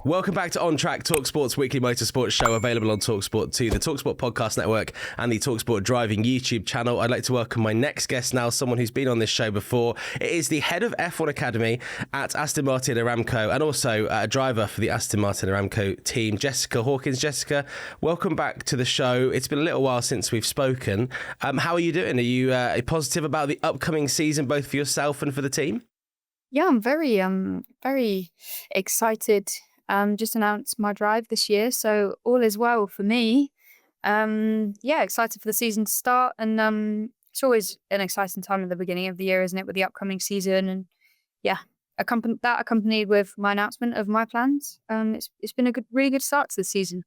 Welcome back to On Track, talkSPORT's weekly motorsports show, available on talkSPORT 2, the talkSPORT podcast network and the talkSPORT driving YouTube channel. I'd like to welcome my next guest now, someone who's been on this show before. It is the head of F1 Academy at Aston Martin Aramco and also a driver for the Aston Martin Aramco team, Jessica Hawkins. Jessica, welcome back to the show. It's been a little while since we've spoken. How are you doing? Are you positive about the upcoming season, both for yourself and for the team? Yeah, I'm very excited. Just announced my drive this year, so all is well for me. Excited for the season to start, and it's always an exciting time at the beginning of the year, isn't it, with the upcoming season? And yeah, accompanied with my announcement of my plans. It's been a really good start to the season.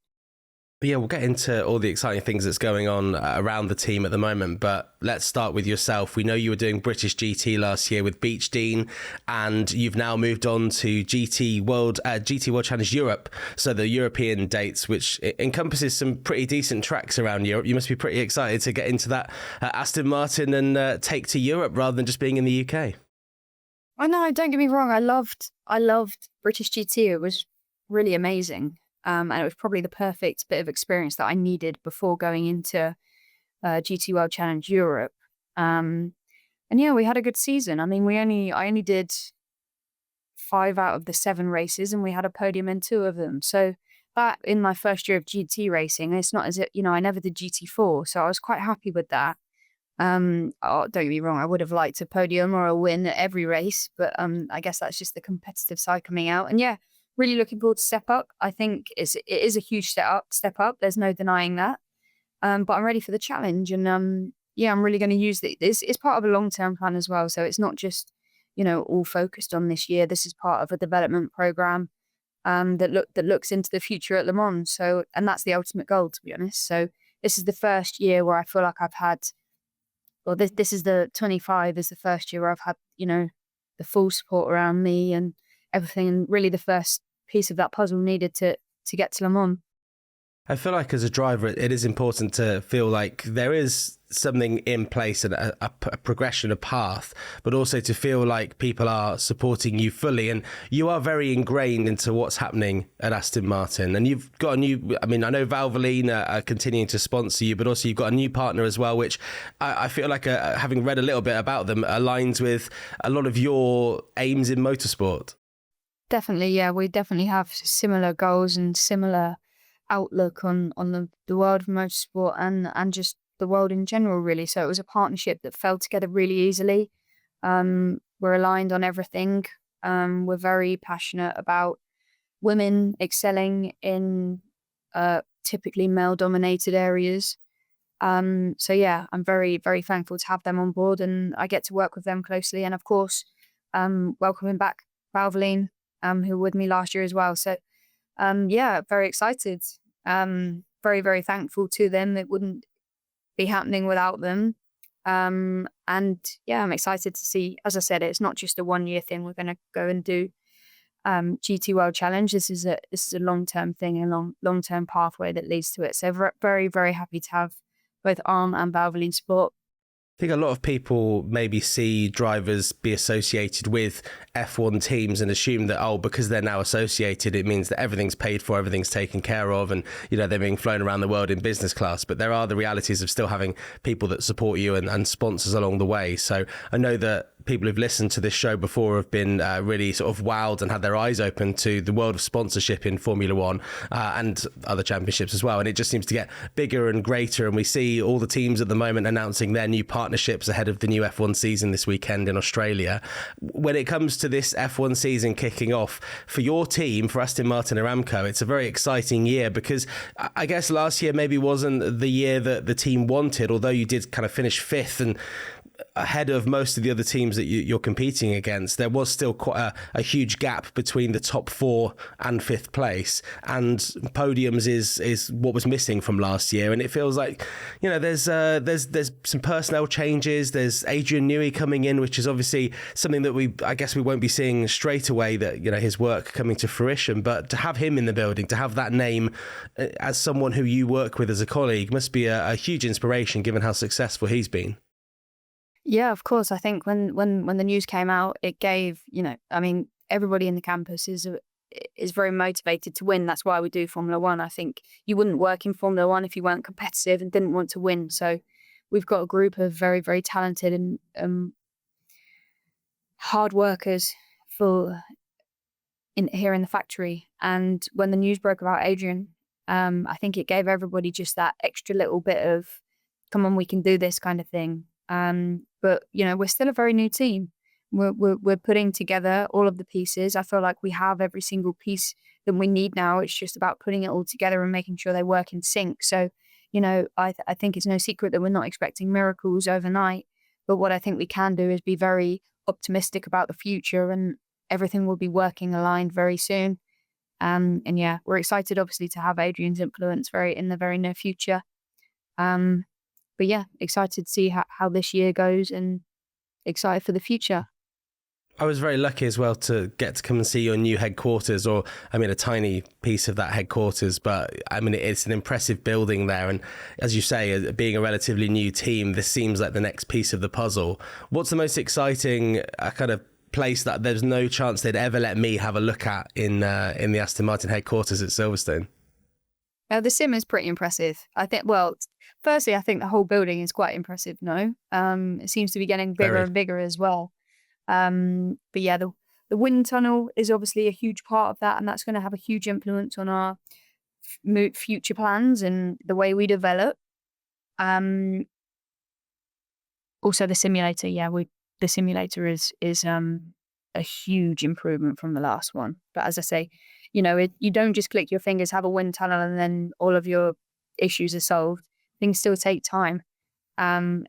Yeah, we'll get into all the exciting things that's going on around the team at the moment, but let's start with yourself. We know you were doing British GT last year with Beach Dean, and you've now moved on to GT World Challenge Europe, so the European dates, which encompasses some pretty decent tracks around Europe. You must be pretty excited to get into that Aston Martin and take to Europe rather than just being in the UK. I know, don't get me wrong, I loved British GT. It was really amazing. And it was probably the perfect bit of experience that I needed before going into GT World Challenge Europe. And yeah, we had a good season. I mean, I only did 5 out of the 7 races, and we had a podium in 2 of them. So that, in my first year of GT racing, it's not as if, I never did GT4, so I was quite happy with that. Don't get me wrong, I would have liked a podium or a win at every race, but I guess that's just the competitive side coming out. And yeah, really looking forward to step up. I think it is a huge step up. There's no denying that. But I'm ready for the challenge, and I'm really going to use it. It's part of a long-term plan as well. So it's not just all focused on this year. This is part of a development program that looks into the future at Le Mans. So, and that's the ultimate goal, to be honest. So this is the first year where I feel like I've had. Well, this is the 25 is the first year where I've had the full support around me and everything, and really the first piece of that puzzle needed to get to Le Mans. I feel like as a driver, it is important to feel like there is something in place and a progression, a path, but also to feel like people are supporting you fully. And you are very ingrained into what's happening at Aston Martin. And you've got I know Valvoline are continuing to sponsor you, but also you've got a new partner as well, which I feel like, having read a little bit about them, aligns with a lot of your aims in motorsport. Definitely, yeah. We definitely have similar goals and similar outlook on the world of motorsport and just the world in general, really. So it was a partnership that fell together really easily. We're aligned on everything. We're very passionate about women excelling in typically male-dominated areas. So yeah, I'm very, very thankful to have them on board, and I get to work with them closely. And of course, welcoming back Valvoline, who were with me last year as well. So, very excited. Very, very thankful to them. It wouldn't be happening without them. I'm excited to see, as I said, it's not just a 1-year thing. We're going to go and do GT World Challenge. This is a long-term thing, a long-term pathway that leads to it. So very, very happy to have both ARM and Valvoline support. I think a lot of people maybe see drivers be associated with F1 teams and assume that, because they're now associated, it means that everything's paid for, everything's taken care of, and they're being flown around the world in business class. But there are the realities of still having people that support you and sponsors along the way. So I know that people who've listened to this show before have been really sort of wowed and had their eyes open to the world of sponsorship in Formula One and other championships as well. And it just seems to get bigger and greater. And we see all the teams at the moment announcing their new partnerships ahead of the new F1 season this weekend in Australia. When it comes to this F1 season kicking off, for your team, for Aston Martin Aramco, it's a very exciting year, because I guess last year maybe wasn't the year that the team wanted, although you did kind of finish 5th and ahead of most of the other teams that you're competing against. There was still quite a huge gap between the top 4 and 5th place, and podiums is what was missing from last year. And it feels like there's some personnel changes. There's Adrian Newey coming in, which is obviously something that I guess we won't be seeing straight away, that his work coming to fruition, but to have him in the building, to have that name as someone who you work with as a colleague, must be a huge inspiration given how successful he's been. Yeah, of course. I think when the news came out, it gave, everybody in the campus is is very motivated to win. That's why we do Formula One. I think you wouldn't work in Formula One if you weren't competitive and didn't want to win. So we've got a group of very, very talented and hard workers here in the factory. And when the news broke about Adrian, I think it gave everybody just that extra little bit of, come on, we can do this kind of thing. But we're still a very new team. We're putting together all of the pieces. I feel like we have every single piece that we need now. It's just about putting it all together and making sure they work in sync. So, I think it's no secret that we're not expecting miracles overnight. But what I think we can do is be very optimistic about the future, and everything will be working aligned very soon. And yeah, we're excited, obviously, to have Adrian's influence in the very near future. But yeah, excited to see how this year goes, and excited for the future. I was very lucky as well to get to come and see your new headquarters, or a tiny piece of that headquarters, but it's an impressive building there. And as you say, being a relatively new team, this seems like the next piece of the puzzle. What's the most exciting kind of place that there's no chance they'd ever let me have a look at in the Aston Martin headquarters at Silverstone? The sim is pretty impressive. I think, firstly, I think the whole building is quite impressive, no? It seems to be getting bigger and bigger as well. But yeah, the wind tunnel is obviously a huge part of that, and that's going to have a huge influence on our future plans and the way we develop. Also the simulator, the simulator is a huge improvement from the last one. But as I say, you don't just click your fingers, have a wind tunnel, and then all of your issues are solved. Things still take time. And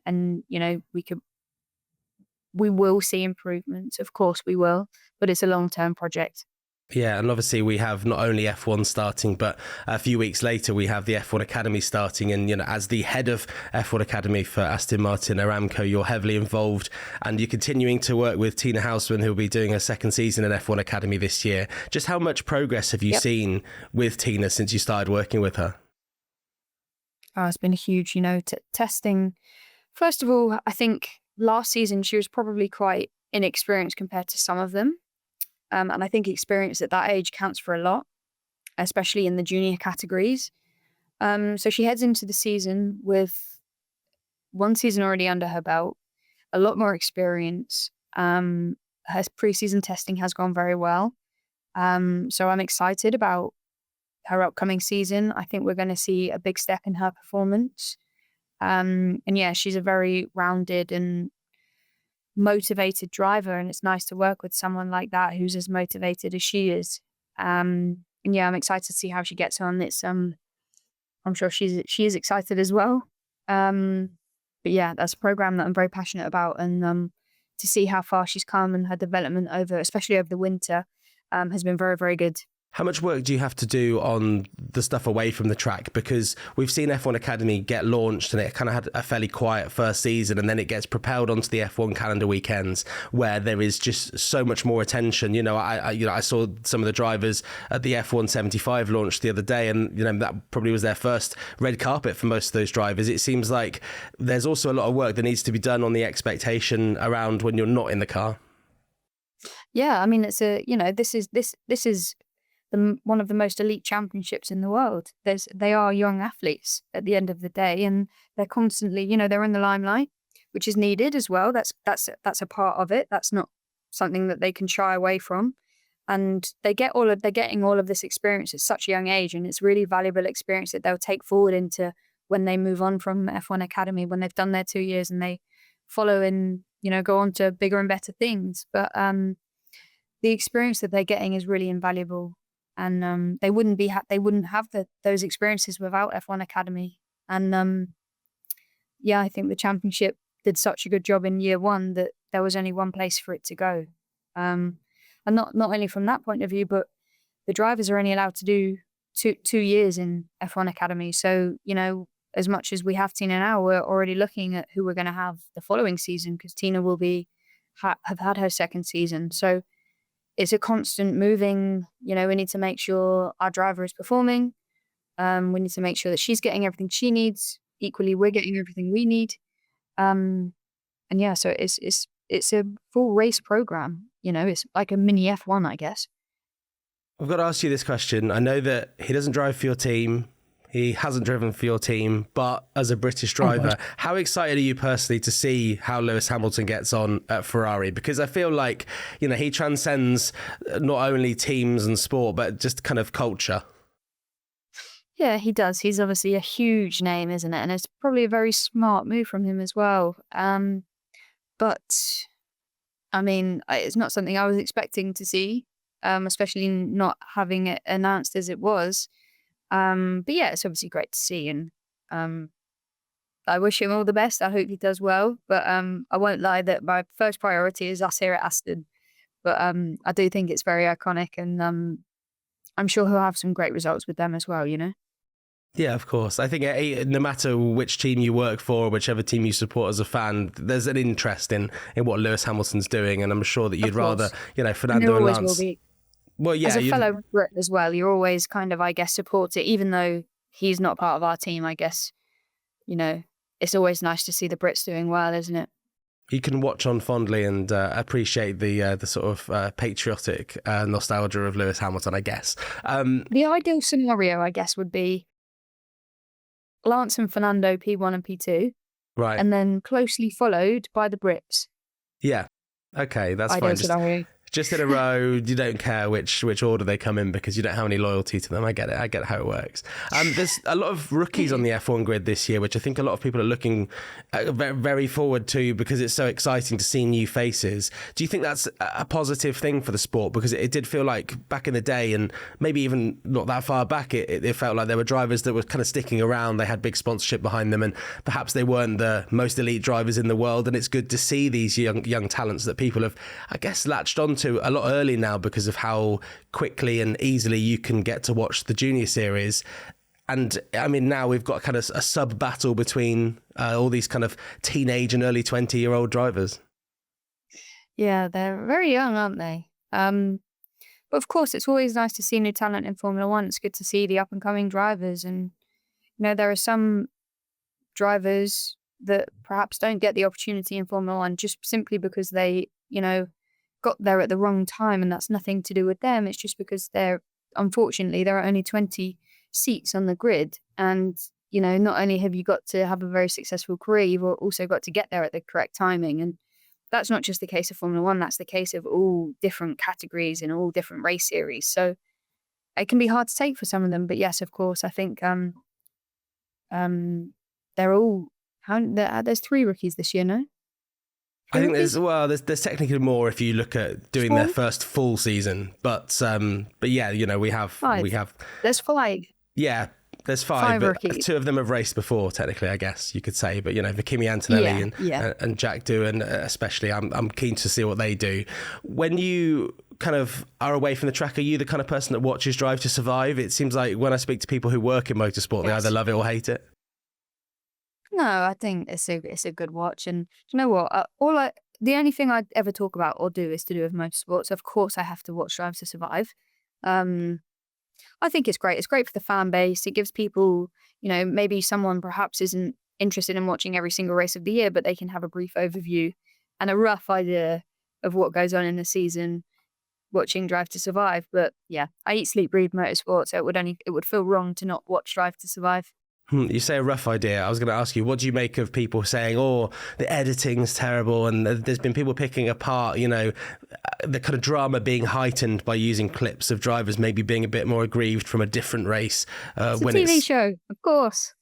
we will see improvements. Of course we will, but it's a long-term project. Yeah, and obviously we have not only F1 starting, but a few weeks later we have the F1 Academy starting. And, as the head of F1 Academy for Aston Martin Aramco, you're heavily involved, and you're continuing to work with Tina Hausmann, who will be doing her second season in F1 Academy this year. Just how much progress have you seen with Tina since you started working with her? Oh, it's been huge, testing. First of all, I think last season she was probably quite inexperienced compared to some of them. And I think experience at that age counts for a lot, especially in the junior categories. So she heads into the season with one season already under her belt, a lot more experience. Her preseason testing has gone very well. So I'm excited about her upcoming season. I think we're going to see a big step in her performance. And yeah, she's a very rounded and motivated driver, and it's nice to work with someone like that who's as motivated as she is. And yeah, I'm excited to see how she gets on. It's I'm sure she is excited as well. But yeah, that's a program that I'm very passionate about, and to see how far she's come and her development especially over the winter, has been very, very good. How much work do you have to do on the stuff away from the track? Because we've seen F1 Academy get launched and it kind of had a fairly quiet first season, and then it gets propelled onto the F1 calendar weekends where there is just so much more attention. I saw some of the drivers at the F1 75 launch the other day, and that probably was their first red carpet for most of those drivers. It seems like there's also a lot of work that needs to be done on the expectation around when you're not in the car. Yeah, it's this is one of the most elite championships in the world. They are young athletes at the end of the day, and they're constantly, they're in the limelight, which is needed as well. That's a part of it. That's not something that they can shy away from. And they're getting all of this experience at such a young age, and it's really valuable experience that they'll take forward into when they move on from F1 Academy, when they've done their 2 years and they follow and go on to bigger and better things. But the experience that they're getting is really invaluable. And they wouldn't have those experiences without F1 Academy. And yeah, I think the championship did such a good job in year one that there was only one place for it to go. And not only from that point of view, but the drivers are only allowed to do two years in F1 Academy. So, as much as we have Tina now, we're already looking at who we're going to have the following season, because Tina will have had her second season. So it's a constant moving, we need to make sure our driver is performing. We need to make sure that she's getting everything she needs. Equally, we're getting everything we need. And yeah, so it's a full race program. It's like a mini F1, I guess. I've got to ask you this question. I know that he doesn't drive for your team. He hasn't driven for your team, but as a British driver, how excited are you personally to see how Lewis Hamilton gets on at Ferrari? Because I feel like, he transcends not only teams and sport, but just kind of culture. Yeah, he does. He's obviously a huge name, isn't it? And it's probably a very smart move from him as well. But I mean, it's not something I was expecting to see, especially not having it announced as it was. But yeah, it's obviously great to see, and I wish him all the best. I hope he does well. But I won't lie that my first priority is us here at Aston. But I do think it's very iconic, and I'm sure he'll have some great results with them as well, Yeah, of course. I think no matter which team you work for, whichever team you support as a fan, there's an interest in what Lewis Hamilton's doing, and I'm sure that you'd rather, Fernando and Lance. Will be. Well, yeah, as a fellow Brit as well, you're always kind of, I guess, support it, even though he's not part of our team. I guess, it's always nice to see the Brits doing well, isn't it? You can watch on fondly and appreciate the sort of patriotic nostalgia of Lewis Hamilton, I guess. The ideal scenario, I guess, would be Lance and Fernando P1 and P2, right, and then closely followed by the Brits. Yeah, okay, that's ideal fine. Scenario. Just in a row, you don't care which order they come in because you don't have any loyalty to them. I get it. I get how it works. There's a lot of rookies on the F1 grid this year, which I think a lot of people are looking very forward to because it's so exciting to see new faces. Do you think that's a positive thing for the sport? Because it did feel like back in the day, and maybe even not that far back, it felt like there were drivers that were kind of sticking around. They had big sponsorship behind them, and perhaps they weren't the most elite drivers in the world. And it's good to see these young talents that people have, I guess, latched onto a lot early now because of how quickly and easily you can get to watch the junior series. And I mean, now we've got kind of a sub battle between all these kind of teenage and early 20-year-old drivers. Yeah, they're very young, aren't they? But of course, it's always nice to see new talent in Formula One. It's good to see the up and coming drivers. And, there are some drivers that perhaps don't get the opportunity in Formula One just simply because they, got there at the wrong time, and that's nothing to do with them. It's just because unfortunately there are only 20 seats on the grid, and not only have you got to have a very successful career, you've also got to get there at the correct timing. And that's not just the case of Formula One, that's the case of all different categories and all different race series. So it can be hard to take for some of them, but yes, of course, I think they're all there's 3 rookies this year, no? I think there's technically more if you look at doing their first full season, but yeah, we have. There's 5. Yeah, there's 5 but rookies. 2 of them have raced before, technically, I guess you could say. But Kimi Antonelli and Jack Doohan, especially, I'm keen to see what they do. When you kind of are away from the track, are you the kind of person that watches Drive to Survive? It seems like when I speak to people who work in motorsport, they either love it or hate it. No, I think it's a good watch, and you know what? The only thing I'd ever talk about or do is to do with motorsports. Of course, I have to watch Drive to Survive. I think it's great. It's great for the fan base. It gives people, maybe someone perhaps isn't interested in watching every single race of the year, but they can have a brief overview and a rough idea of what goes on in the season watching Drive to Survive. But yeah, I eat, sleep, breathe motorsport, so it would feel wrong to not watch Drive to Survive. You say a rough idea. I was going to ask you, what do you make of people saying, oh, the editing's terrible, and there's been people picking apart, the kind of drama being heightened by using clips of drivers maybe being a bit more aggrieved from a different race. It's a TV show, of course.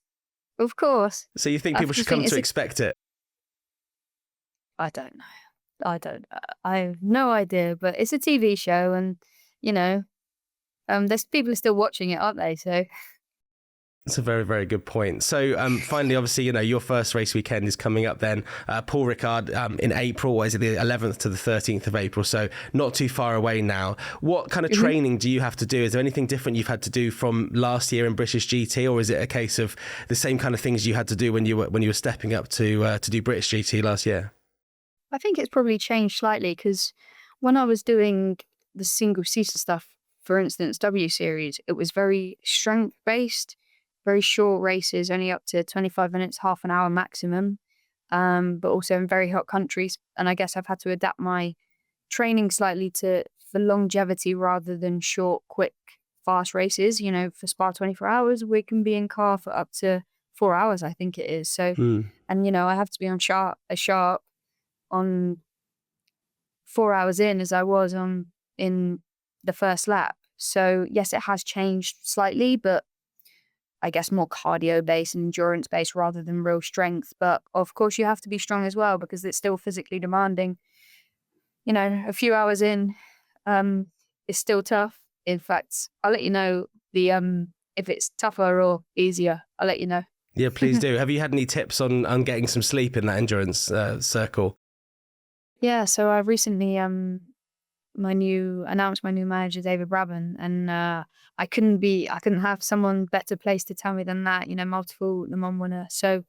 Of course. So you think people should come to expect it? I don't know. I have no idea, but it's a TV show, and, there's people are still watching it, aren't they? So... That's a very, very good point. So finally, obviously, your first race weekend is coming up then. Paul Ricard in April, or is it the 11th to the 13th of April? So not too far away now. What kind of training do you have to do? Is there anything different you've had to do from last year in British GT, or is it a case of the same kind of things you had to do when you were stepping up to do British GT last year? I think it's probably changed slightly because when I was doing the single seater stuff, for instance, W Series, it was very strength based. Very short races, only up to 25 minutes, half an hour maximum, but also in very hot countries. And I guess I've had to adapt my training slightly for for longevity rather than short, quick, fast races. You know, for Spa 24 hours, we can be in car for up to 4 hours, I think it is. So, and you know, I have to be on sharp on 4 hours in as I was on in the first lap. So yes, it has changed slightly, but I guess more cardio based and endurance based rather than real strength. But of course, you have to be strong as well because it's still physically demanding. You know, a few hours in, is still tough. In fact, I'll let you know if it's tougher or easier. I'll let you know. Yeah, please do. Have you had any tips on getting some sleep in that endurance circle? Yeah, so I recently announced my new manager, David Brabham, and I couldn't have someone better placed to tell me than that. You know, multiple Le Mans winner. So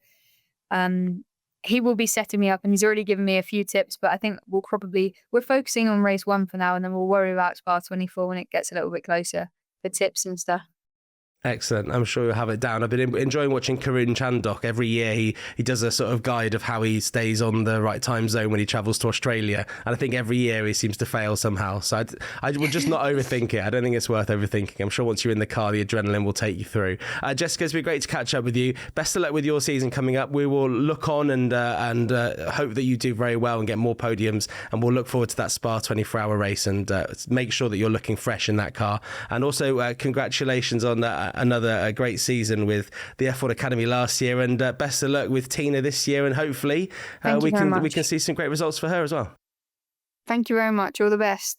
he will be setting me up, and he's already given me a few tips. But I think we're focusing on race 1 for now, and then we'll worry about Spa 24 when it gets a little bit closer for tips and stuff. Excellent. I'm sure you'll have it down. I've been enjoying watching Karun Chandok. Every year he does a sort of guide of how he stays on the right time zone when he travels to Australia. And I think every year he seems to fail somehow. So I would just not overthink it. I don't think it's worth overthinking. I'm sure once you're in the car, the adrenaline will take you through. Jessica, it's been great to catch up with you. Best of luck with your season coming up. We will look on and hope that you do very well and get more podiums. And we'll look forward to that Spa 24-hour race and make sure that you're looking fresh in that car. And also congratulations on another great season with the F1 Academy last year, and best of luck with Tina this year, and hopefully we can see some great results for her as well. Thank you very much. All the best.